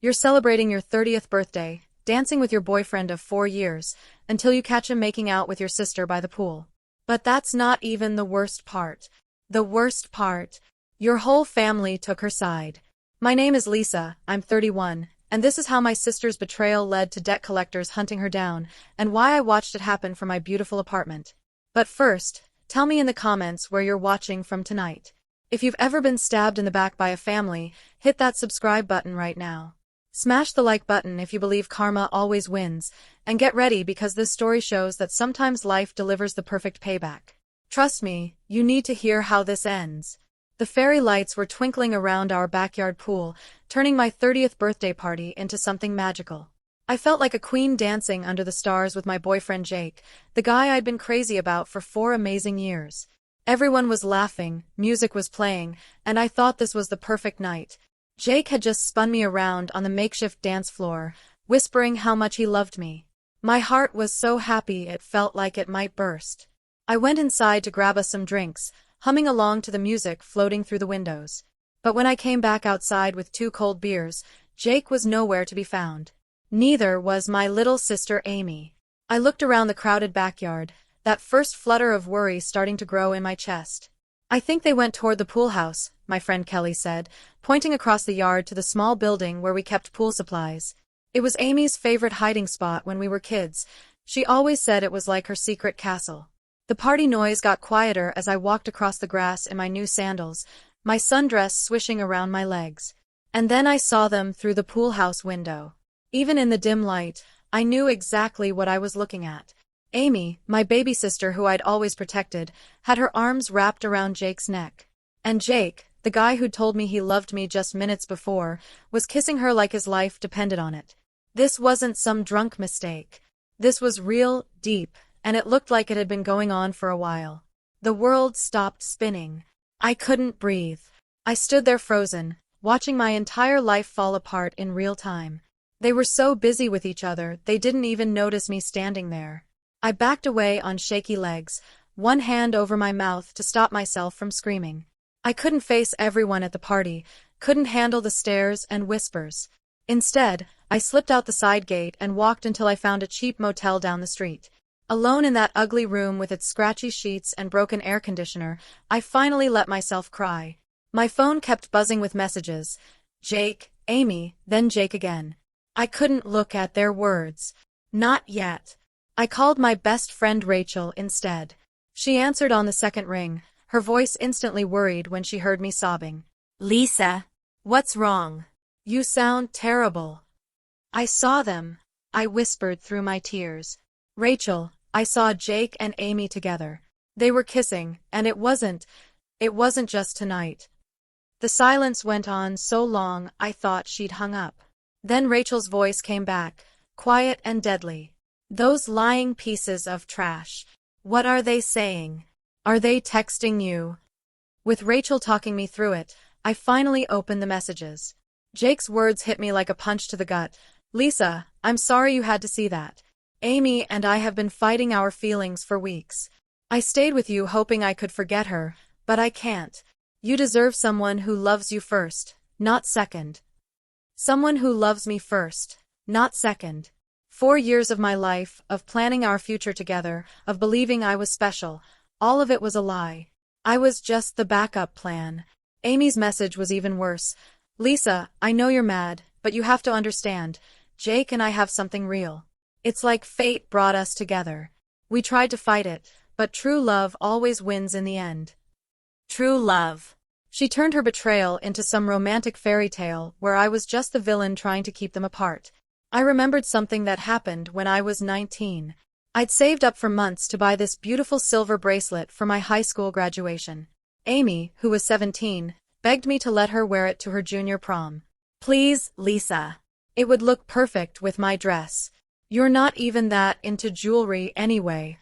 You're celebrating your 30th birthday, dancing with your boyfriend of 4 years, until you catch him making out with your sister by the pool. But that's not even the worst part. The worst part. Your whole family took her side. My name is Lisa, I'm 31, and this is how my sister's betrayal led to debt collectors hunting her down, and why I watched it happen from my beautiful apartment. But first, tell me in the comments where you're watching from tonight. If you've ever been stabbed in the back by a family, hit that subscribe button right now. Smash the like button if you believe karma always wins, and get ready because this story shows that sometimes life delivers the perfect payback. Trust me, you need to hear how this ends. The fairy lights were twinkling around our backyard pool, turning my 30th birthday party into something magical. I felt like a queen dancing under the stars with my boyfriend Jake, the guy I'd been crazy about for 4 amazing years. Everyone was laughing, music was playing, and I thought this was the perfect night. Jake had just spun me around on the makeshift dance floor, whispering how much he loved me. My heart was so happy it felt like it might burst. I went inside to grab us some drinks, humming along to the music floating through the windows. But when I came back outside with 2 cold beers, Jake was nowhere to be found. Neither was my little sister Amy. I looked around the crowded backyard, that first flutter of worry starting to grow in my chest. I think they went toward the pool house, my friend Kelly said, pointing across the yard to the small building where we kept pool supplies. It was Amy's favorite hiding spot when we were kids. She always said it was like her secret castle. The party noise got quieter as I walked across the grass in my new sandals, my sundress swishing around my legs. And then I saw them through the pool house window. Even in the dim light, I knew exactly what I was looking at. Amy, my baby sister who I'd always protected, had her arms wrapped around Jake's neck. And Jake, the guy who'd told me he loved me just minutes before, was kissing her like his life depended on it. This wasn't some drunk mistake. This was real, deep, and it looked like it had been going on for a while. The world stopped spinning. I couldn't breathe. I stood there frozen, watching my entire life fall apart in real time. They were so busy with each other, they didn't even notice me standing there. I backed away on shaky legs, one hand over my mouth to stop myself from screaming. I couldn't face everyone at the party, couldn't handle the stares and whispers. Instead, I slipped out the side gate and walked until I found a cheap motel down the street. Alone in that ugly room with its scratchy sheets and broken air conditioner, I finally let myself cry. My phone kept buzzing with messages. Jake, Amy, then Jake again. I couldn't look at their words. Not yet. I called my best friend Rachel instead. She answered on the second ring, her voice instantly worried when she heard me sobbing. Lisa, what's wrong? You sound terrible. I saw them, I whispered through my tears. Rachel, I saw Jake and Amy together. They were kissing, and it wasn't just tonight. The silence went on so long I thought she'd hung up. Then Rachel's voice came back, quiet and deadly. Those lying pieces of trash. What are they saying? Are they texting you? With Rachel talking me through it, I finally opened the messages. Jake's words hit me like a punch to the gut. Lisa, I'm sorry you had to see that. Amy and I have been fighting our feelings for weeks. I stayed with you hoping I could forget her, but I can't. You deserve someone who loves you first, not second. Someone who loves me first, not second. 4 years of my life, of planning our future together, of believing I was special, all of it was a lie. I was just the backup plan. Amy's message was even worse. Lisa, I know you're mad, but you have to understand. Jake and I have something real. It's like fate brought us together. We tried to fight it, but true love always wins in the end. True love. She turned her betrayal into some romantic fairy tale where I was just the villain trying to keep them apart. I remembered something that happened when I was 19. I'd saved up for months to buy this beautiful silver bracelet for my high school graduation. Amy, who was 17, begged me to let her wear it to her junior prom. Please, Lisa. It would look perfect with my dress. You're not even that into jewelry anyway.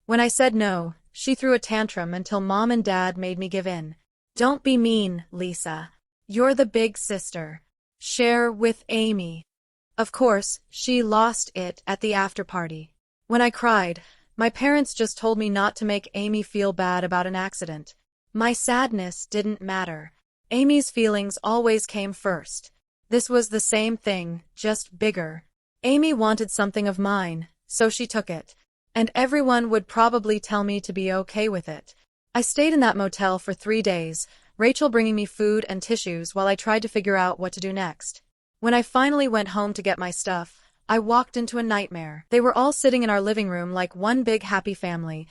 When I said no, she threw a tantrum until Mom and Dad made me give in. Don't be mean, Lisa. You're the big sister. Share with Amy. Of course, she lost it at the after party. When I cried, my parents just told me not to make Amy feel bad about an accident. My sadness didn't matter. Amy's feelings always came first. This was the same thing, just bigger. Amy wanted something of mine, so she took it. And everyone would probably tell me to be okay with it. I stayed in that motel for 3 days, Rachel bringing me food and tissues while I tried to figure out what to do next. When I finally went home to get my stuff, I walked into a nightmare. They were all sitting in our living room like one big happy family.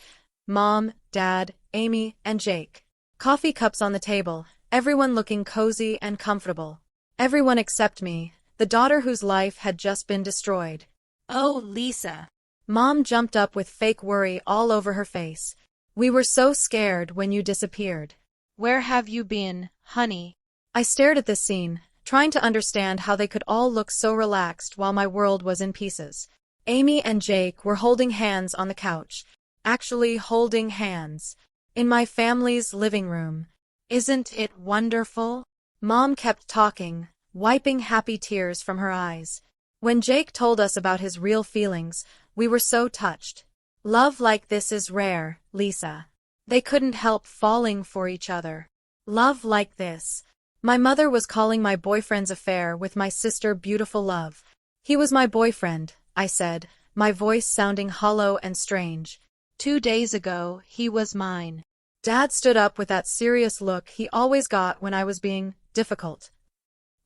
Mom, Dad, Amy, and Jake. Coffee cups on the table, everyone looking cozy and comfortable. Everyone except me, the daughter whose life had just been destroyed. Oh, Lisa. Mom jumped up with fake worry all over her face. We were so scared when you disappeared. Where have you been, honey? I stared at this scene, trying to understand how they could all look so relaxed while my world was in pieces. Amy and Jake were holding hands on the couch. Actually holding hands. In my family's living room. Isn't it wonderful? Mom kept talking, wiping happy tears from her eyes. When Jake told us about his real feelings, we were so touched. Love like this is rare, Lisa. They couldn't help falling for each other. Love like this. My mother was calling my boyfriend's affair with my sister beautiful love. He was my boyfriend, I said, my voice sounding hollow and strange. 2 days ago, he was mine. Dad stood up with that serious look he always got when I was being difficult.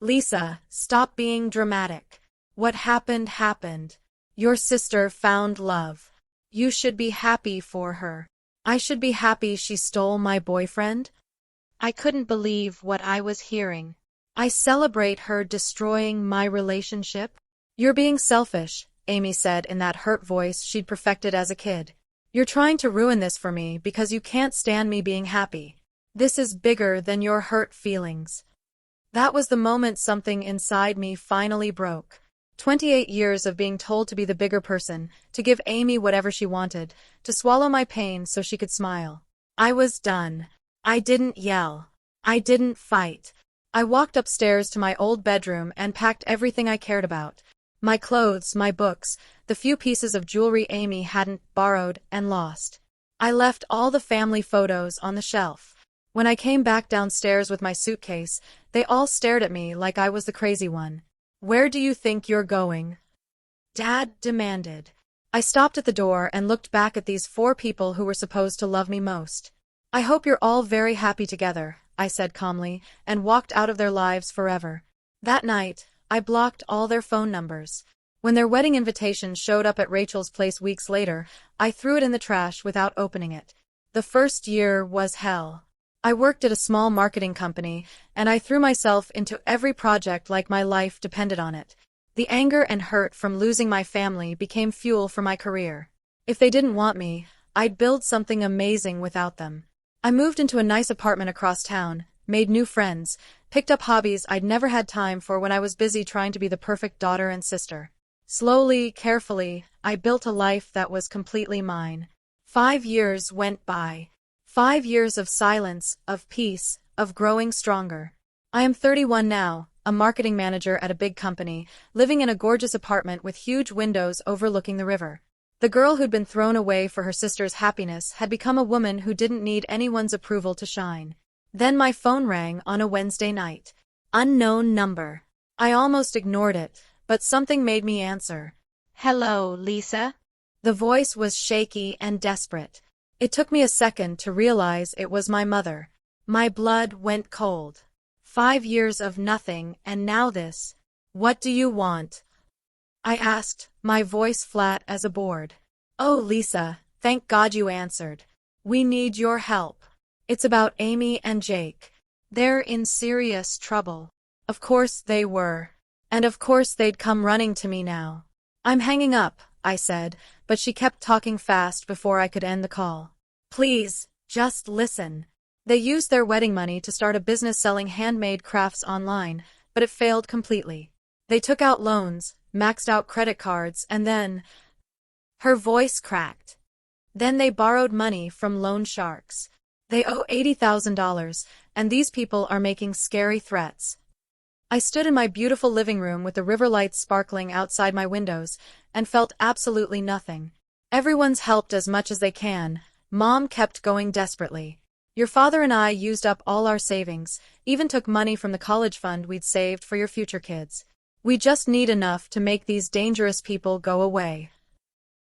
Lisa, stop being dramatic. What happened happened. Your sister found love. You should be happy for her. I should be happy she stole my boyfriend? I couldn't believe what I was hearing. I celebrate her destroying my relationship? You're being selfish, Amy said in that hurt voice she'd perfected as a kid. You're trying to ruin this for me because you can't stand me being happy. This is bigger than your hurt feelings. That was the moment something inside me finally broke. 28 years of being told to be the bigger person, to give Amy whatever she wanted, to swallow my pain so she could smile. I was done. I didn't yell. I didn't fight. I walked upstairs to my old bedroom and packed everything I cared about. My clothes, my books, the few pieces of jewelry Amy hadn't borrowed and lost. I left all the family photos on the shelf. When I came back downstairs with my suitcase, they all stared at me like I was the crazy one. Where do you think you're going? Dad demanded. I stopped at the door and looked back at these 4 people who were supposed to love me most. I hope you're all very happy together, I said calmly, and walked out of their lives forever. That night, I blocked all their phone numbers. When their wedding invitation showed up at Rachel's place weeks later, I threw it in the trash without opening it. The first year was hell. I worked at a small marketing company, and I threw myself into every project like my life depended on it. The anger and hurt from losing my family became fuel for my career. If they didn't want me, I'd build something amazing without them. I moved into a nice apartment across town, made new friends, picked up hobbies I'd never had time for when I was busy trying to be the perfect daughter and sister. Slowly, carefully, I built a life that was completely mine. 5 years went by. 5 years of silence, of peace, of growing stronger. I am 31 now, a marketing manager at a big company, living in a gorgeous apartment with huge windows overlooking the river. The girl who'd been thrown away for her sister's happiness had become a woman who didn't need anyone's approval to shine. Then my phone rang on a Wednesday night. Unknown number. I almost ignored it, but something made me answer. Hello, Lisa. The voice was shaky and desperate. It took me a second to realize it was my mother. My blood went cold. 5 years of nothing, and now this. What do you want? I asked, my voice flat as a board. Oh, Lisa, thank God you answered. We need your help. It's about Amy and Jake. They're in serious trouble. Of course they were. And of course they'd come running to me now. I'm hanging up, I said, but she kept talking fast before I could end the call. Please, just listen. They used their wedding money to start a business selling handmade crafts online, but it failed completely. They took out loans, maxed out credit cards, and then… Her voice cracked. Then they borrowed money from loan sharks. They owe $80,000, and these people are making scary threats. I stood in my beautiful living room with the river lights sparkling outside my windows, and felt absolutely nothing. Everyone's helped as much as they can. Mom kept going desperately. Your father and I used up all our savings, even took money from the college fund we'd saved for your future kids. We just need enough to make these dangerous people go away.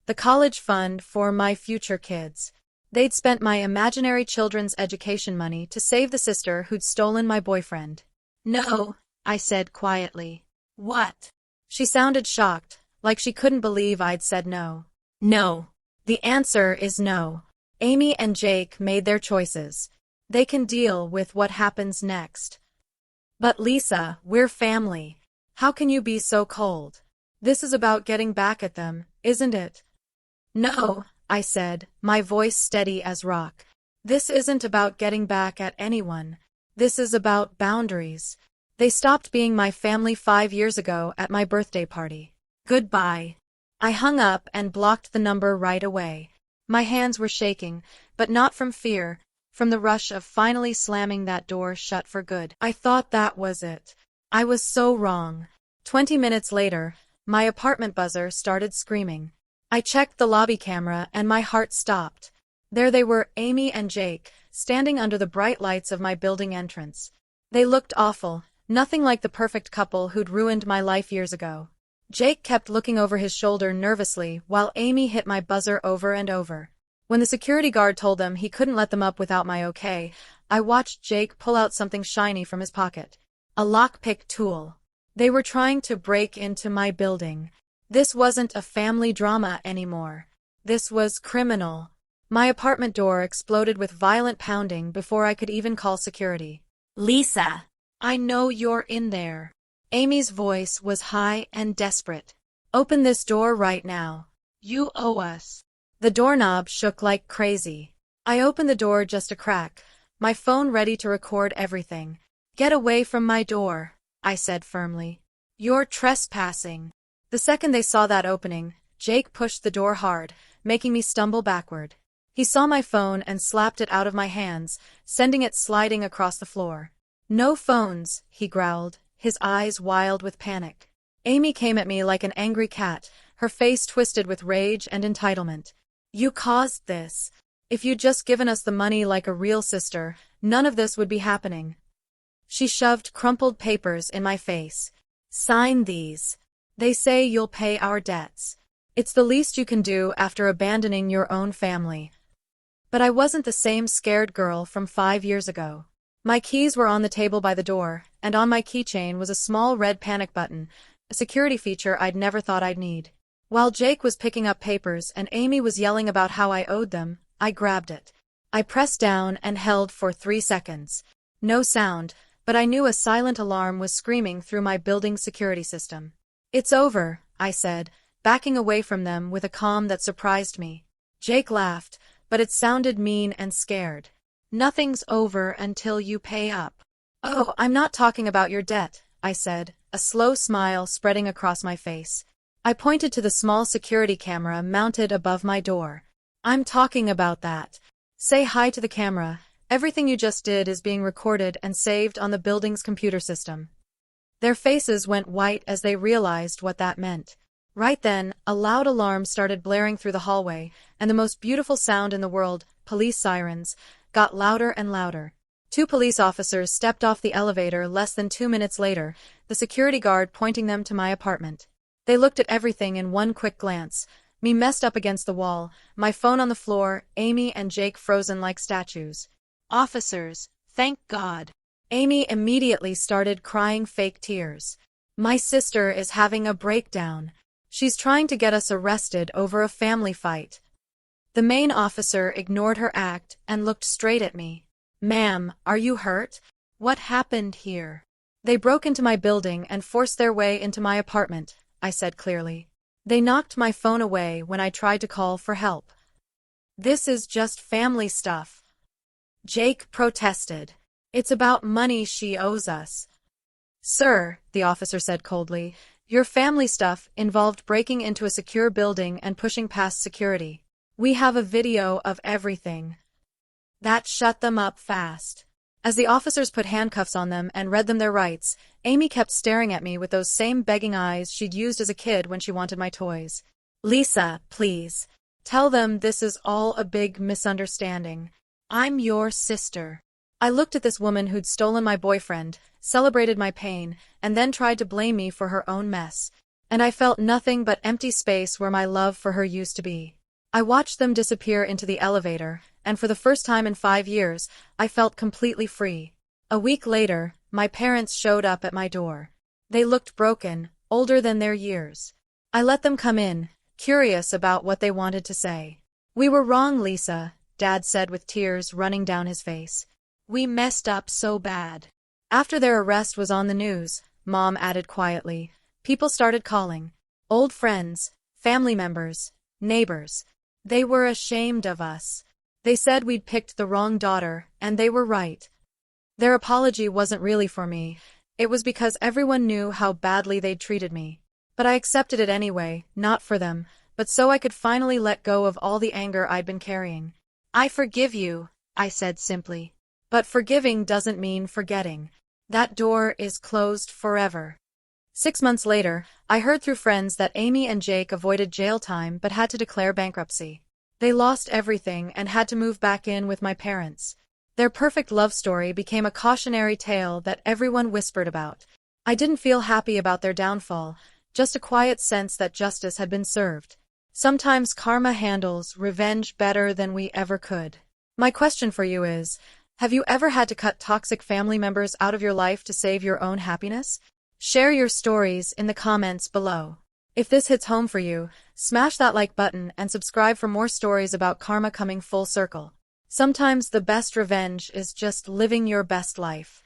The college fund for my future kids. They'd spent my imaginary children's education money to save the sister who'd stolen my boyfriend. No, I said quietly. What? She sounded shocked, like she couldn't believe I'd said no. No. The answer is no. Amy and Jake made their choices. They can deal with what happens next. But Lisa, we're family. How can you be so cold? This is about getting back at them, isn't it? No, I said, my voice steady as rock. This isn't about getting back at anyone. This is about boundaries. They stopped being my family 5 years ago at my birthday party. Goodbye. I hung up and blocked the number right away. My hands were shaking, but not from fear, from the rush of finally slamming that door shut for good. I thought that was it. I was so wrong. 20 minutes later, my apartment buzzer started screaming. I checked the lobby camera and my heart stopped. There they were, Amy and Jake, standing under the bright lights of my building entrance. They looked awful, nothing like the perfect couple who'd ruined my life years ago. Jake kept looking over his shoulder nervously while Amy hit my buzzer over and over. When the security guard told them he couldn't let them up without my okay, I watched Jake pull out something shiny from his pocket. A lockpick tool. They were trying to break into my building. This wasn't a family drama anymore. This was criminal. My apartment door exploded with violent pounding before I could even call security. Lisa, I know you're in there. Amy's voice was high and desperate. Open this door right now. You owe us. The doorknob shook like crazy. I opened the door just a crack, my phone ready to record everything. Get away from my door, I said firmly. You're trespassing. The second they saw that opening, Jake pushed the door hard, making me stumble backward. He saw my phone and slapped it out of my hands, sending it sliding across the floor. No phones, he growled, his eyes wild with panic. Amy came at me like an angry cat, her face twisted with rage and entitlement. You caused this. If you'd just given us the money like a real sister, none of this would be happening. She shoved crumpled papers in my face. Sign these. They say you'll pay our debts. It's the least you can do after abandoning your own family. But I wasn't the same scared girl from 5 years ago. My keys were on the table by the door, and on my keychain was a small red panic button, a security feature I'd never thought I'd need. While Jake was picking up papers and Amy was yelling about how I owed them, I grabbed it. I pressed down and held for 3 seconds. No sound, but I knew a silent alarm was screaming through my building's security system. It's over, I said, backing away from them with a calm that surprised me. Jake laughed, but it sounded mean and scared. Nothing's over until you pay up. Oh, I'm not talking about your debt, I said, a slow smile spreading across my face. I pointed to the small security camera mounted above my door. I'm talking about that. Say hi to the camera. Everything you just did is being recorded and saved on the building's computer system. Their faces went white as they realized what that meant. Right then, a loud alarm started blaring through the hallway, and the most beautiful sound in the world, police sirens, got louder and louder. 2 police officers stepped off the elevator less than 2 minutes later, the security guard pointing them to my apartment. They looked at everything in one quick glance, me messed up against the wall, my phone on the floor, Amy and Jake frozen like statues. Officers, thank God. Amy immediately started crying fake tears. My sister is having a breakdown. She's trying to get us arrested over a family fight. The main officer ignored her act and looked straight at me. Ma'am, are you hurt? What happened here? They broke into my building and forced their way into my apartment, I said clearly. They knocked my phone away when I tried to call for help. This is just family stuff. Jake protested. It's about money she owes us. Sir, the officer said coldly, your family stuff involved breaking into a secure building and pushing past security. We have a video of everything. That shut them up fast. As the officers put handcuffs on them and read them their rights, Amy kept staring at me with those same begging eyes she'd used as a kid when she wanted my toys. Lisa, please. Tell them this is all a big misunderstanding. I'm your sister. I looked at this woman who'd stolen my boyfriend, celebrated my pain, and then tried to blame me for her own mess. And I felt nothing but empty space where my love for her used to be. I watched them disappear into the elevator, and for the first time in 5 years, I felt completely free. A week later, my parents showed up at my door. They looked broken, older than their years. I let them come in, curious about what they wanted to say. "We were wrong, Lisa," Dad said with tears running down his face. "We messed up so bad." After their arrest was on the news, Mom added quietly, people started calling. Old friends, family members, neighbors. They were ashamed of us. They said we'd picked the wrong daughter, and they were right. Their apology wasn't really for me. It was because everyone knew how badly they'd treated me. But I accepted it anyway, not for them, but so I could finally let go of all the anger I'd been carrying. "I forgive you," I said simply. But forgiving doesn't mean forgetting. That door is closed forever. 6 months later, I heard through friends that Amy and Jake avoided jail time but had to declare bankruptcy. They lost everything and had to move back in with my parents. Their perfect love story became a cautionary tale that everyone whispered about. I didn't feel happy about their downfall, just a quiet sense that justice had been served. Sometimes karma handles revenge better than we ever could. My question for you is, have you ever had to cut toxic family members out of your life to save your own happiness? Share your stories in the comments below. If this hits home for you, smash that like button and subscribe for more stories about karma coming full circle. Sometimes the best revenge is just living your best life.